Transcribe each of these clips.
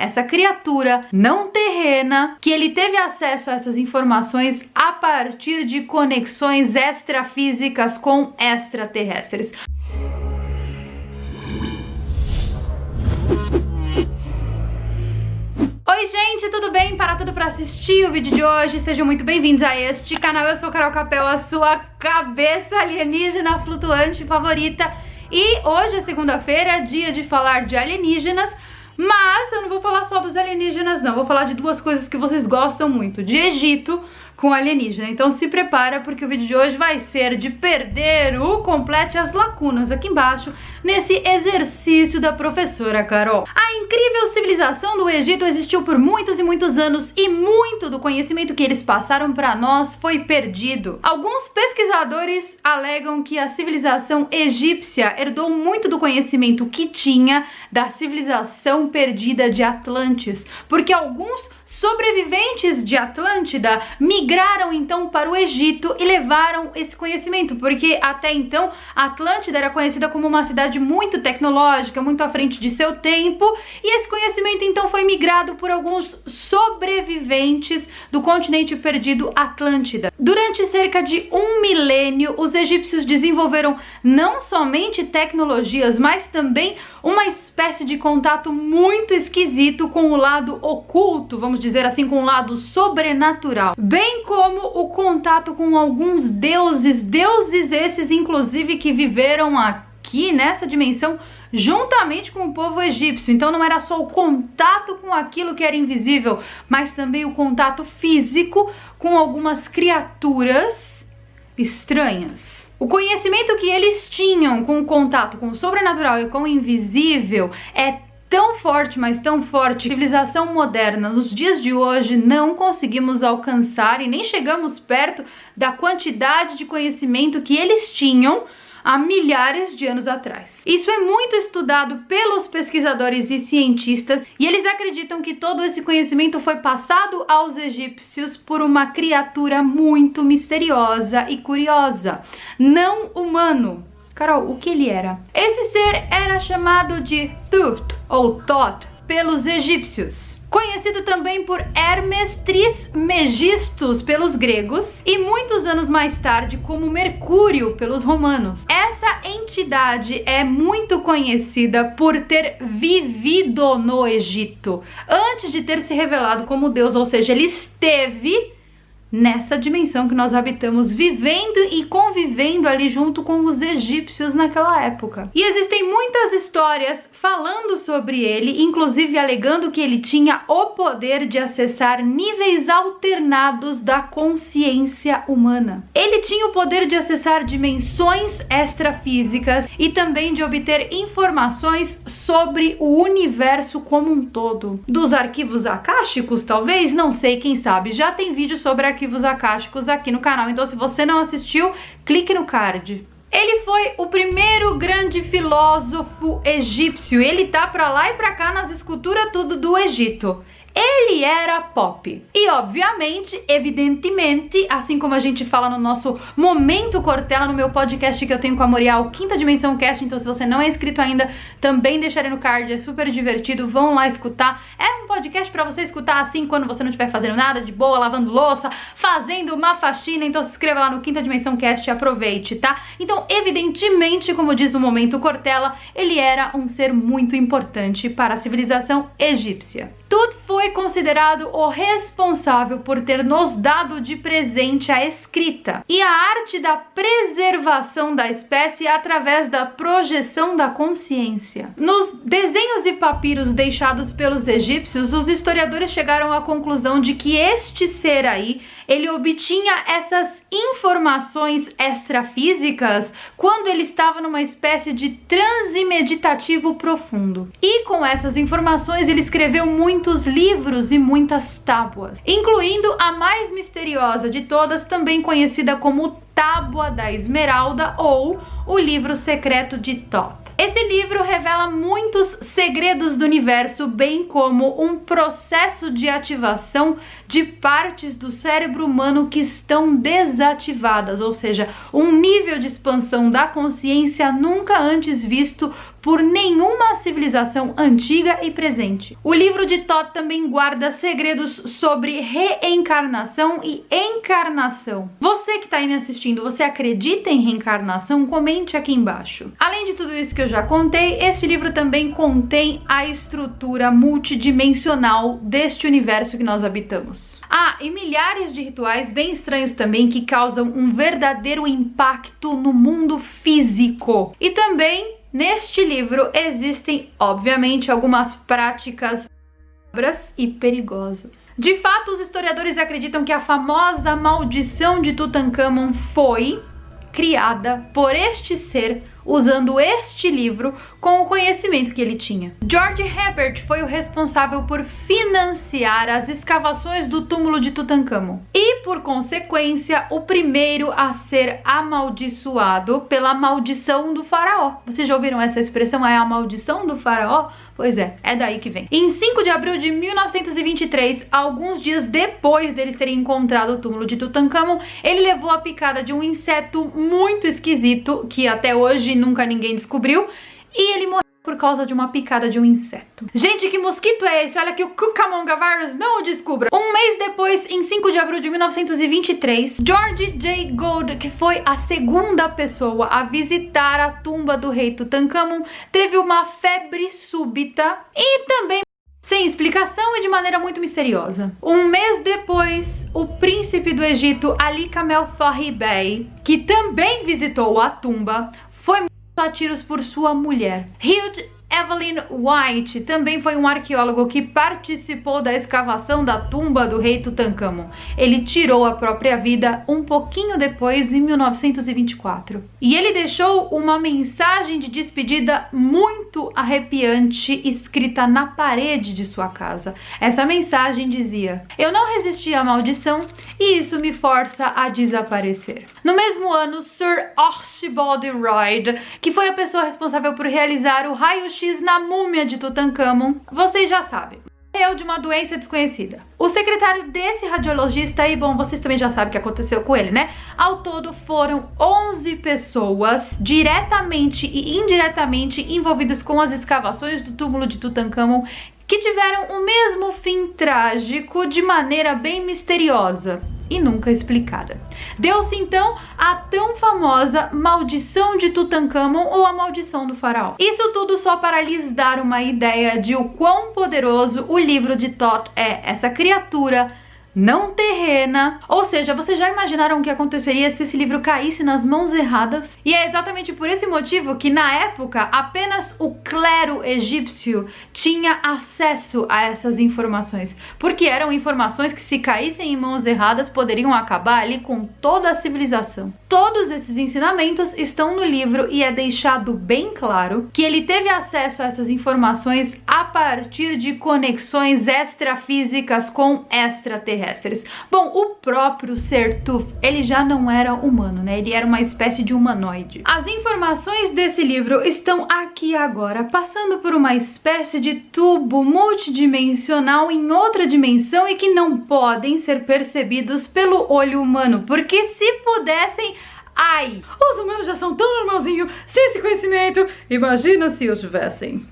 essa criatura não terrena, que ele teve acesso a essas informações a partir de conexões extrafísicas com extraterrestres. Oi gente, tudo bem? Para tudo para assistir o vídeo de hoje, sejam muito bem-vindos a este canal. Eu sou Carol Capel, a sua cabeça alienígena flutuante favorita. E hoje é segunda-feira, dia de falar de alienígenas, mas eu não vou falar só dos alienígenas não, vou falar de duas coisas que vocês gostam muito, de Egito com alienígena. Então se prepara, porque o vídeo de hoje vai ser de perder o complete as lacunas aqui embaixo, nesse exercício da professora Carol. A incrível civilização do Egito existiu por muitos e muitos anos e muito do conhecimento que eles passaram para nós foi perdido. Alguns pesquisadores alegam que a civilização egípcia herdou muito do conhecimento que tinha da civilização perdida de Atlantis, porque alguns sobreviventes de Atlântida migraram então para o Egito e levaram esse conhecimento, porque até então Atlântida era conhecida como uma cidade muito tecnológica, muito à frente de seu tempo, e esse conhecimento então foi migrado por alguns sobreviventes do continente perdido Atlântida. Durante cerca de 1 milênio, os egípcios desenvolveram não somente tecnologias, mas também uma espécie de contato muito esquisito com o lado oculto, vamos dizer assim, com o lado sobrenatural, bem como o contato com alguns deuses esses inclusive que viveram aqui nessa dimensão juntamente com o povo egípcio. Então não era só o contato com aquilo que era invisível, mas também o contato físico com algumas criaturas estranhas. O conhecimento que eles tinham com o contato com o sobrenatural e com o invisível é tão forte, mas tão forte, que a civilização moderna nos dias de hoje não conseguimos alcançar e nem chegamos perto da quantidade de conhecimento que eles tinham há milhares de anos atrás. Isso é muito estudado pelos pesquisadores e cientistas, e eles acreditam que todo esse conhecimento foi passado aos egípcios por uma criatura muito misteriosa e curiosa, não humano. Carol, o que ele era? Esse ser era chamado de Thoth, ou Thoth, pelos egípcios. Conhecido também por Hermes Trismegistus pelos gregos e muitos anos mais tarde como Mercúrio pelos romanos. Essa entidade é muito conhecida por ter vivido no Egito antes de ter se revelado como Deus, ou seja, ele esteve nessa dimensão que nós habitamos, vivendo e convivendo ali junto com os egípcios naquela época. E existem muitas histórias falando sobre ele, inclusive alegando que ele tinha o poder de acessar níveis alternados da consciência humana. Ele tinha o poder de acessar dimensões extrafísicas e também de obter informações sobre o universo como um todo. Dos arquivos akáshicos, talvez? Não sei, quem sabe. Já tem vídeo sobre arquivos akáshicos aqui no canal, então se você não assistiu, clique no card. Ele foi o primeiro grande filósofo egípcio, ele tá pra lá e pra cá nas esculturas tudo do Egito. Ele era pop. E obviamente, evidentemente, assim como a gente fala no nosso Momento Cortella, no meu podcast que eu tenho com a Morial, Quinta Dimensão Cast, então se você não é inscrito ainda, também deixarei no card, é super divertido, vão lá escutar. É um podcast pra você escutar assim quando você não estiver fazendo nada, de boa, lavando louça, fazendo uma faxina, então se inscreva lá no Quinta Dimensão Cast e aproveite, tá? Então, evidentemente, como diz o Momento Cortella, ele era um ser muito importante para a civilização egípcia. Thoth foi considerado o responsável por ter nos dado de presente a escrita e a arte da preservação da espécie através da projeção da consciência. Nos desenhos e papiros deixados pelos egípcios, os historiadores chegaram à conclusão de que este ser aí, ele obtinha essas informações extrafísicas quando ele estava numa espécie de transe meditativo profundo. E com essas informações ele escreveu muitos livros e muitas tábuas, incluindo a mais misteriosa de todas, também conhecida como Tábua da Esmeralda ou o Livro Secreto de Thoth. Esse livro revela muitos segredos do universo, bem como um processo de ativação de partes do cérebro humano que estão desativadas, ou seja, um nível de expansão da consciência nunca antes visto por nenhuma civilização antiga e presente. O livro de Thoth também guarda segredos sobre reencarnação e encarnação. Você que está aí me assistindo, você acredita em reencarnação? Comente aqui embaixo. Além de tudo isso que eu já contei, este livro também contém a estrutura multidimensional deste universo que nós habitamos. Ah, e milhares de rituais bem estranhos também que causam um verdadeiro impacto no mundo físico. E também, neste livro, existem, obviamente, algumas práticas e perigosas. De fato, os historiadores acreditam que a famosa maldição de Tutankhamon foi criada por este ser usando este livro com o conhecimento que ele tinha. George Herbert foi o responsável por financiar as escavações do túmulo de Tutankhamon e, por consequência, o primeiro a ser amaldiçoado pela maldição do faraó. Vocês já ouviram essa expressão? É a maldição do faraó? Pois é daí que vem. Em 5 de abril de 1923, alguns dias depois deles terem encontrado o túmulo de Tutankhamon, ele levou a picada de um inseto muito esquisito, que até hoje nunca ninguém descobriu, e ele morreu por causa de uma picada de um inseto. Gente, que mosquito é esse? Olha que o Cucamonga Virus não o descubra. Um mês depois, em 5 de abril de 1923, George J. Gould, que foi a segunda pessoa a visitar a tumba do rei Tutankhamon, teve uma febre súbita e também sem explicação e de maneira muito misteriosa. Um mês depois, o príncipe do Egito, Ali Kamel Fahi Bey, que também visitou a tumba, foi morto a tiros por sua mulher. Hugh Evelyn White também foi um arqueólogo que participou da escavação da tumba do rei Tutankhamon. Ele tirou a própria vida um pouquinho depois, em 1924. E ele deixou uma mensagem de despedida muito arrepiante escrita na parede de sua casa. Essa mensagem dizia: "Eu não resisti à maldição e isso me força a desaparecer." No mesmo ano, Sir Archibald Lloyd, que foi a pessoa responsável por realizar o raio-x na múmia de Tutankhamon, vocês já sabem, morreu de uma doença desconhecida. O secretário desse radiologista, e bom, vocês também já sabem o que aconteceu com ele, né? Ao todo foram 11 pessoas diretamente e indiretamente envolvidas com as escavações do túmulo de Tutankhamon, que tiveram o mesmo fim trágico de maneira bem misteriosa e nunca explicada. Deu-se então a tão famosa maldição de Tutankhamon ou a maldição do faraó. Isso tudo só para lhes dar uma ideia de o quão poderoso o livro de Thoth é. Essa criatura não terrena, ou seja, vocês já imaginaram o que aconteceria se esse livro caísse nas mãos erradas? E é exatamente por esse motivo que na época apenas o clero egípcio tinha acesso a essas informações, porque eram informações que, se caíssem em mãos erradas, poderiam acabar ali com toda a civilização. Todos esses ensinamentos estão no livro e é deixado bem claro que ele teve acesso a essas informações a partir de conexões extrafísicas com extraterrestres. Bom, o próprio Ser Tuf, ele já não era humano, né? Ele era uma espécie de humanoide. As informações desse livro estão aqui agora, passando por uma espécie de tubo multidimensional em outra dimensão e que não podem ser percebidos pelo olho humano, porque se pudessem, ai, os humanos já são tão normalzinhos, sem esse conhecimento, imagina se os tivessem.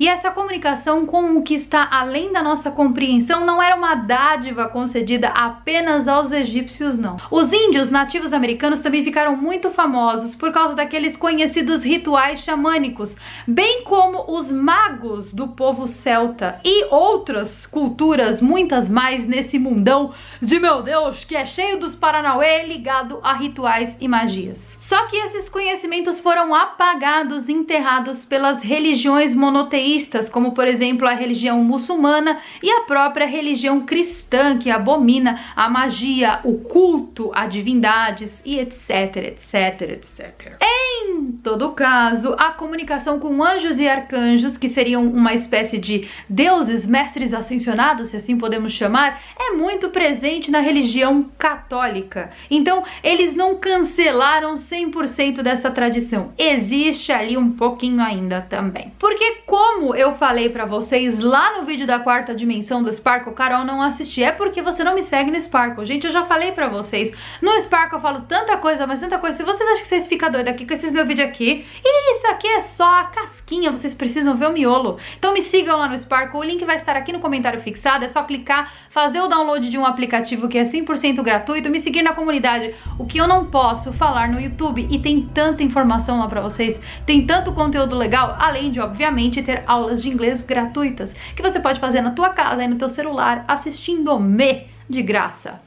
E essa comunicação com o que está além da nossa compreensão não era uma dádiva concedida apenas aos egípcios, não. Os índios nativos americanos também ficaram muito famosos por causa daqueles conhecidos rituais xamânicos, bem como os magos do povo celta e outras culturas, muitas mais nesse mundão de meu Deus, que é cheio dos paranauê ligado a rituais e magias. Só que esses conhecimentos foram apagados, enterrados pelas religiões monoteístas, como por exemplo a religião muçulmana e a própria religião cristã, que abomina a magia, o culto a divindades e etc, etc, etc. Em todo caso, a comunicação com anjos e arcanjos, que seriam uma espécie de deuses mestres ascensionados, se assim podemos chamar, é muito presente na religião católica. Então, eles não cancelaram 100% dessa tradição. Existe ali um pouquinho ainda também. Porque como como eu falei pra vocês lá no vídeo da quarta dimensão do Sparkle, Carol, não assisti. É porque você não me segue no Sparkle. Gente, eu já falei pra vocês. No Sparkle eu falo tanta coisa, mas tanta coisa. Se vocês acham que vocês ficam doidos aqui com esses meus vídeos aqui, e isso aqui é só a casquinha, vocês precisam ver o miolo. Então me sigam lá no Sparkle, o link vai estar aqui no comentário fixado. É só clicar, fazer o download de um aplicativo que é 100% gratuito, me seguir na comunidade, o que eu não posso falar no YouTube. E tem tanta informação lá pra vocês, tem tanto conteúdo legal, além de, obviamente, ter aulas de inglês gratuitas, que você pode fazer na tua casa e no teu celular, assistindo-me de graça.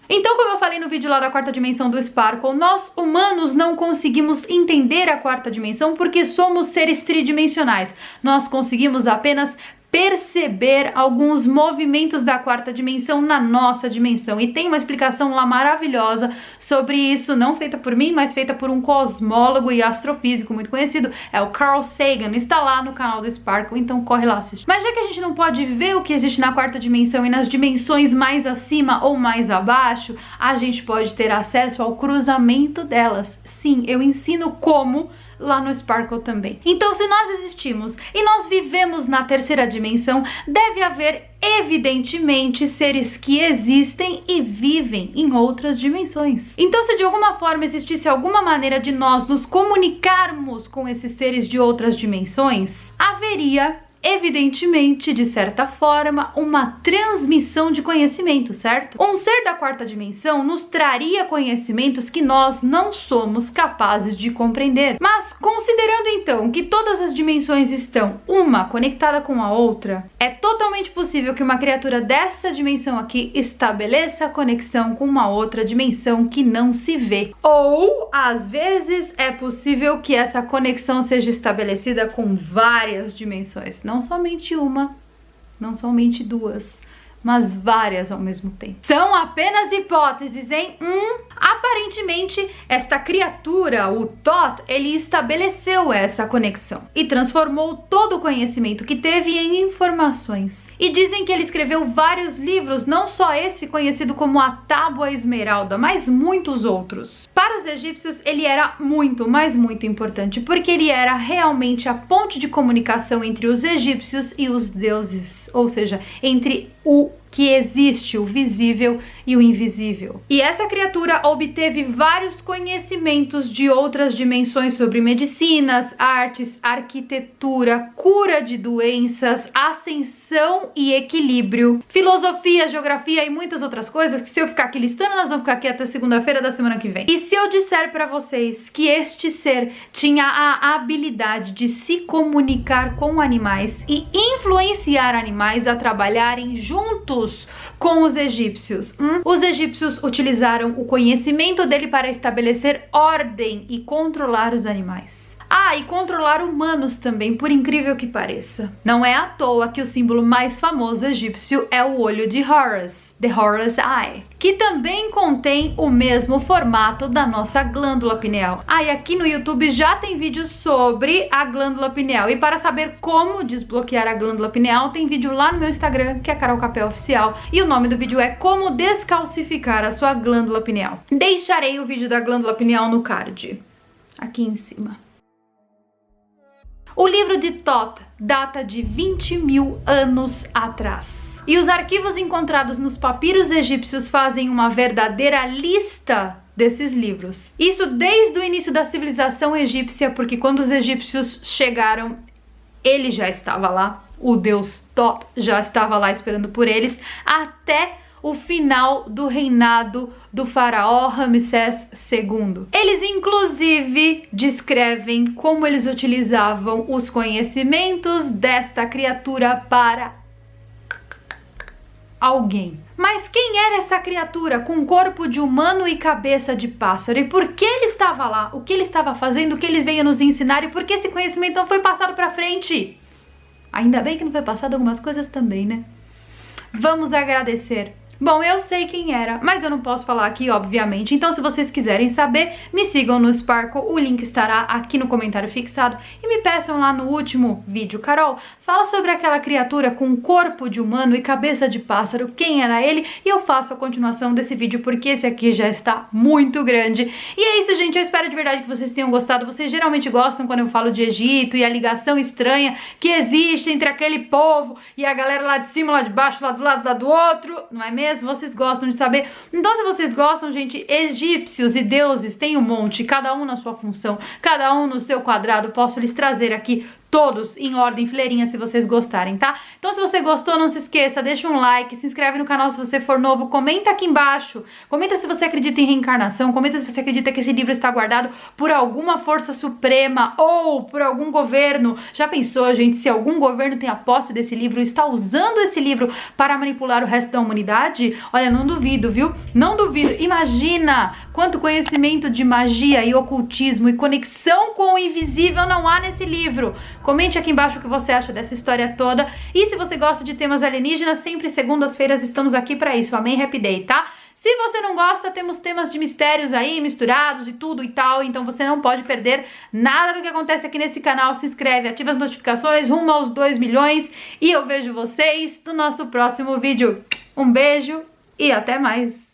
Então, como eu falei no vídeo lá da quarta dimensão do Sparkle, nós humanos não conseguimos entender a quarta dimensão porque somos seres tridimensionais. Nós conseguimos apenas perceber alguns movimentos da quarta dimensão na nossa dimensão. E tem uma explicação lá maravilhosa sobre isso, não feita por mim, mas feita por um cosmólogo e astrofísico muito conhecido, é o Carl Sagan. Está lá no canal do Sparkle, então corre lá assistir. Mas já que a gente não pode ver o que existe na quarta dimensão e nas dimensões mais acima ou mais abaixo, a gente pode ter acesso ao cruzamento delas. Sim, eu ensino como lá no Sparkle também. Então, se nós existimos e nós vivemos na terceira dimensão, deve haver, evidentemente, seres que existem e vivem em outras dimensões. Então, se de alguma forma existisse alguma maneira de nós nos comunicarmos com esses seres de outras dimensões, haveria, evidentemente, de certa forma, uma transmissão de conhecimento, certo? Um ser da quarta dimensão nos traria conhecimentos que nós não somos capazes de compreender. Mas, considerando então que todas as dimensões estão uma conectada com a outra, é totalmente possível que uma criatura dessa dimensão aqui estabeleça conexão com uma outra dimensão que não se vê. Ou, às vezes, é possível que essa conexão seja estabelecida com várias dimensões. Não somente uma, não somente duas, mas várias ao mesmo tempo. São apenas hipóteses, hein? Aparentemente, esta criatura, o Thoth, ele estabeleceu essa conexão e transformou todo o conhecimento que teve em informações. E dizem que ele escreveu vários livros, não só esse conhecido como a Tábua Esmeralda, mas muitos outros. Para os egípcios, ele era muito, mas muito importante, porque ele era realmente a ponte de comunicação entre os egípcios e os deuses, ou seja, entre o que existe, o visível e o invisível. E essa criatura obteve vários conhecimentos de outras dimensões sobre medicinas, artes, arquitetura, cura de doenças, ascensão e equilíbrio, filosofia, geografia e muitas outras coisas que, se eu ficar aqui listando, nós vamos ficar aqui até segunda-feira da semana que vem. E se eu disser pra vocês que este ser tinha a habilidade de se comunicar com animais e influenciar animais a trabalharem juntos com os egípcios. Os egípcios utilizaram o conhecimento dele para estabelecer ordem e controlar os animais. E controlar humanos também, por incrível que pareça. Não é à toa que o símbolo mais famoso egípcio é o olho de Horus, The Horus Eye, que também contém o mesmo formato da nossa glândula pineal. E aqui no YouTube já tem vídeo sobre a glândula pineal. E para saber como desbloquear a glândula pineal, tem vídeo lá no meu Instagram, que é Carol Capel Oficial. E o nome do vídeo é Como Descalcificar a Sua Glândula Pineal. Deixarei o vídeo da glândula pineal no card, aqui em cima. O livro de Thoth data de 20 mil anos atrás. E os arquivos encontrados nos papiros egípcios fazem uma verdadeira lista desses livros. Isso desde o início da civilização egípcia, porque quando os egípcios chegaram, ele já estava lá, o deus Thoth já estava lá esperando por eles, até o final do reinado do faraó Ramsés II. Eles inclusive descrevem como eles utilizavam os conhecimentos desta criatura para alguém. Mas quem era essa criatura com corpo de humano e cabeça de pássaro? E por que ele estava lá? O que ele estava fazendo? O que ele veio nos ensinar? E por que esse conhecimento não foi passado para frente? Ainda bem que não foi passado algumas coisas também, né? Vamos agradecer Bom, eu sei quem era, mas eu não posso falar aqui, obviamente. Então, se vocês quiserem saber, me sigam no Sparkle, o link estará aqui no comentário fixado. E me peçam lá no último vídeo, Carol, fala sobre aquela criatura com corpo de humano e cabeça de pássaro, quem era ele? E eu faço a continuação desse vídeo, porque esse aqui já está muito grande. E é isso, gente, eu espero de verdade que vocês tenham gostado. Vocês geralmente gostam quando eu falo de Egito e a ligação estranha que existe entre aquele povo e a galera lá de cima, lá de baixo, lá do lado, lá do outro, não é mesmo? Vocês gostam de saber. Então, se vocês gostam, gente, egípcios e deuses tem um monte, cada um na sua função, cada um no seu quadrado. Posso lhes trazer aqui todos em ordem, fileirinha, se vocês gostarem, tá? Então, se você gostou, não se esqueça, deixa um like, se inscreve no canal se você for novo, comenta aqui embaixo, comenta se você acredita em reencarnação, comenta se você acredita que esse livro está guardado por alguma força suprema ou por algum governo. Já pensou, gente, se algum governo tem a posse desse livro e está usando esse livro para manipular o resto da humanidade? Olha, não duvido, viu? Não duvido. Imagina quanto conhecimento de magia e ocultismo e conexão com o invisível não há nesse livro. Comente aqui embaixo o que você acha dessa história toda. E se você gosta de temas alienígenas, sempre segundas-feiras estamos aqui pra isso. Amém, Happy Day, tá? Se você não gosta, temos temas de mistérios aí, misturados e tudo e tal. Então você não pode perder nada do que acontece aqui nesse canal. Se inscreve, ativa as notificações, rumo aos 2 milhões. E eu vejo vocês no nosso próximo vídeo. Um beijo e até mais!